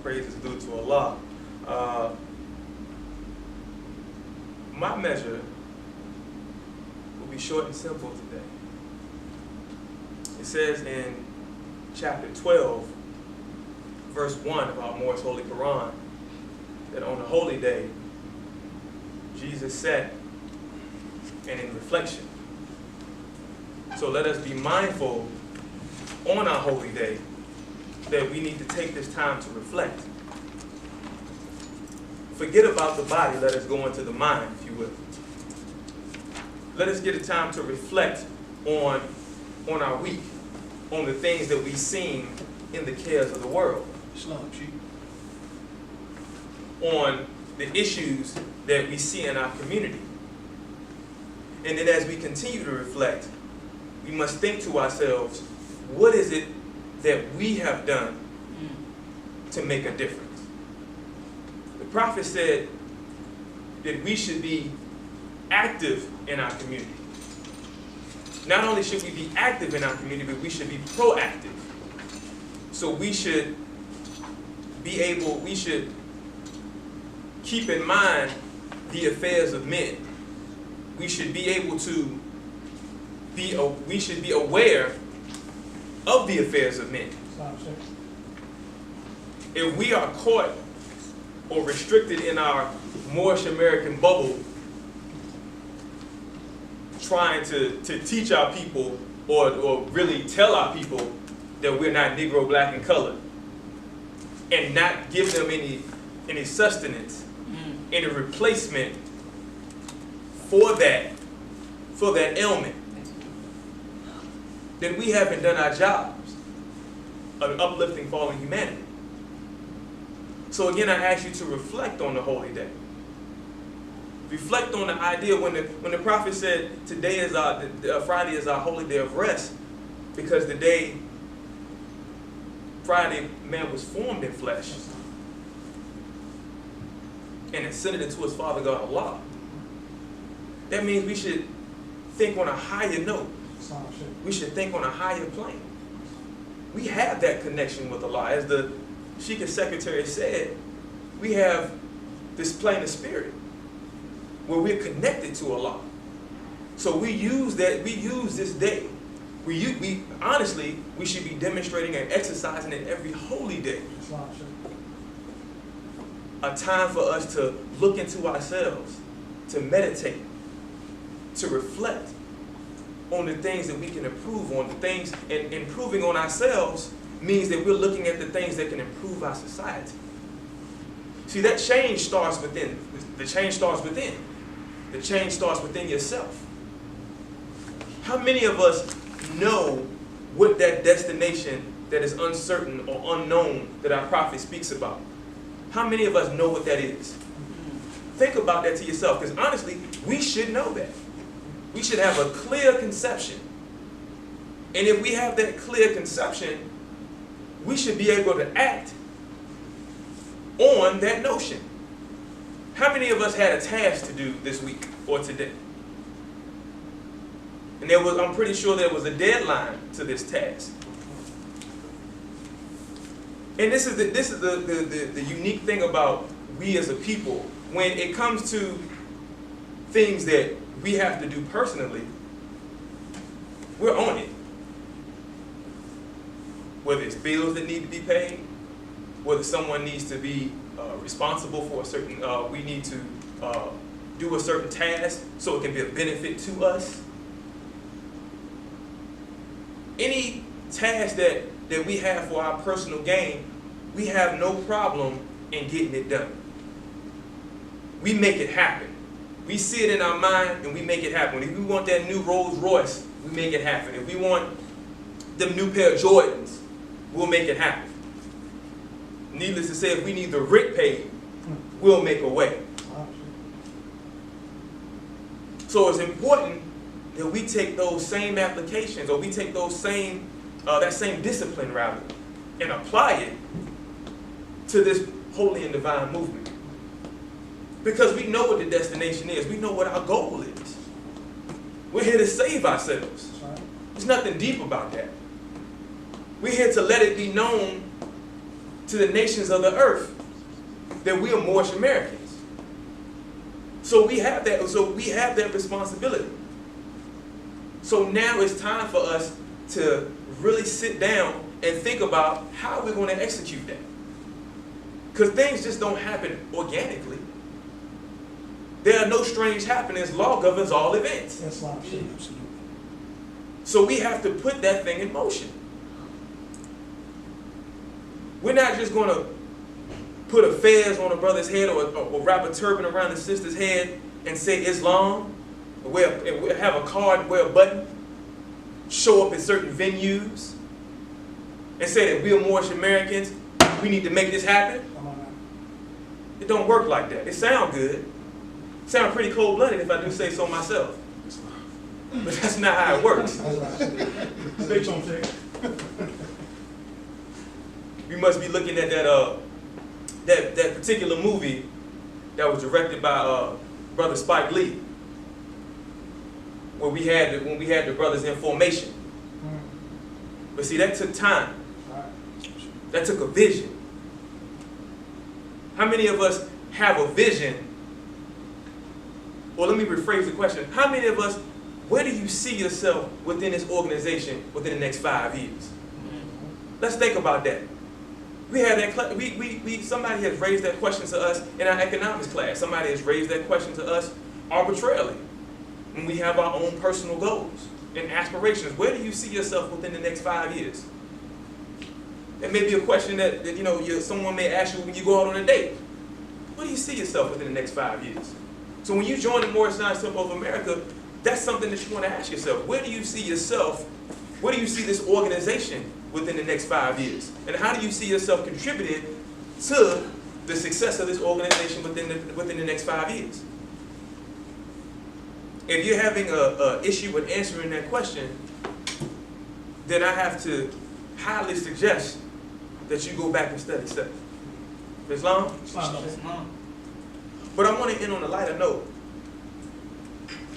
praise is due to Allah. My measure will be short and simple today. It says in chapter 12, verse 1 of our Moorish Holy Quran, that on the holy day, Jesus sat and in reflection. So let us be mindful on our holy day that we need to take this time to reflect. Forget about the body, let us go into the mind, if you will. Let us get a time to reflect on our week, on the things that we've seen in the cares of the world. Islam, Sheik. On the issues that we see in our community. And then as we continue to reflect, we must think to ourselves, what is it that we have done to make a difference? The Prophet said that we should be active in our community. Not only should we be active in our community, but we should be proactive. So we should keep in mind the affairs of men. We should be able to we should be aware of the affairs of men. If we are caught or restricted in our Moorish American bubble, trying to teach our people or really tell our people that we're not Negro, black, and colored, and not give them any sustenance, any replacement for that ailment, then we haven't done our jobs of uplifting fallen humanity. So again, I ask you to reflect on the holy day. Reflect on the idea when the Prophet said today is Friday is our holy day of rest, because the day Friday man was formed in flesh and ascended into his Father God Allah. That means we should think on a higher note. We should think on a higher plane. We have that connection with Allah. As the Sheikh Secretary said, we have this plane of spirit where we're connected to Allah. So we use this day. We honestly, we should be demonstrating and exercising it every holy day. A time for us to look into ourselves, to meditate, to reflect on the things that we can improve on. The things, and improving on ourselves means that we're looking at the things that can improve our society. See, that change starts within. The change starts within. The change starts within yourself. How many of us know what that destination that is uncertain or unknown that our prophet speaks about? How many of us know what that is? Think about that to yourself, because honestly, we should know that. We should have a clear conception. And if we have that clear conception, we should be able to act on that notion. How many of us had a task to do this week or today? And I'm pretty sure there was a deadline to this task. And this is the unique thing about we as a people. When it comes to things that we have to do personally, we're on it. Whether it's bills that need to be paid, whether someone needs to be responsible for a certain, we need to do a certain task so it can be a benefit to us. Any task that we have for our personal gain, we have no problem in getting it done. We make it happen. We see it in our mind and we make it happen. If we want that new Rolls Royce, we make it happen. If we want them new pair of Jordans, we'll make it happen. Needless to say, if we need the rent paid, we'll make a way. So it's important that we take those same applications, or we take those same that same discipline rather, and apply it to this holy and divine movement. Because we know what the destination is. We know what our goal is. We're here to save ourselves. There's nothing deep about that. We're here to let it be known to the nations of the earth that we are Moorish Americans. So we have that. So we have that responsibility. So now it's time for us to really sit down and think about how we're going to execute that. Because things just don't happen organically. There are no strange happenings. Law governs all events. That's what I'm saying. Absolutely. So we have to put that thing in motion. We're not just going to put a fez on a brother's head or wrap a turban around a sister's head and say Islam, or have a card, wear a button, show up at certain venues, and say that we are Moorish Americans, we need to make this happen. It don't work like that. It sounds good. It sounds pretty cold-blooded if I do say so myself. But that's not how it works. We must be looking at that particular movie that was directed by Brother Spike Lee, where when we had the brothers in formation. But see, that took time. That took a vision. How many of us have a vision? Well, let me rephrase the question. How many of us, where do you see yourself within this organization within the next 5 years? Let's think about that. We had that. Somebody has raised that question to us in our economics class. Somebody has raised that question to us arbitrarily when we have our own personal goals and aspirations. Where do you see yourself within the next 5 years? It may be a question that someone may ask you when you go out on a date. Where do you see yourself within the next 5 years? So when you join the Moorish Science Temple of America, that's something that you want to ask yourself. Where do you see yourself? Where do you see this organization within the next 5 years? And how do you see yourself contributing to the success of this organization within the next 5 years? If you're having an issue with answering that question, then I have to highly suggest that you go back and study self. Islam? Islam. But I want to end on a lighter note,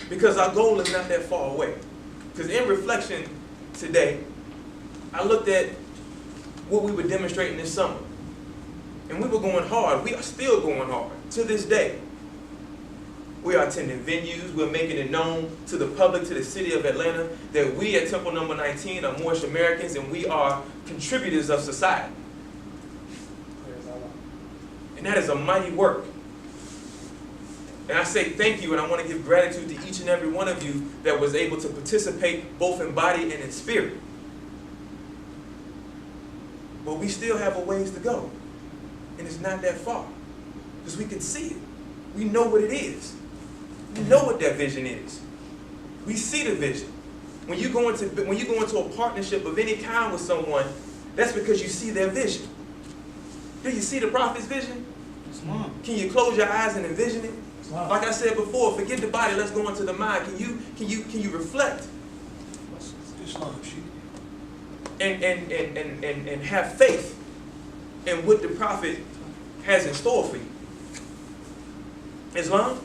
because our goal is not that far away. Because in reflection today, I looked at what we were demonstrating this summer. And we were going hard. We are still going hard to this day. We are attending venues. We're making it known to the public, to the city of Atlanta, that we at Temple Number 19 are Moorish Americans and we are contributors of society. And that is a mighty work. And I say thank you, and I want to give gratitude to each and every one of you that was able to participate both in body and in spirit. But we still have a ways to go. And it's not that far. Because we can see it. We know what it is. We know what that vision is. We see the vision. When you go into a partnership of any kind with someone, that's because you see their vision. Do you see the prophet's vision? Can you close your eyes and envision it? Like I said before, forget the body, let's go into the mind. Can you reflect? And have faith in what the prophet has in store for you. Islam?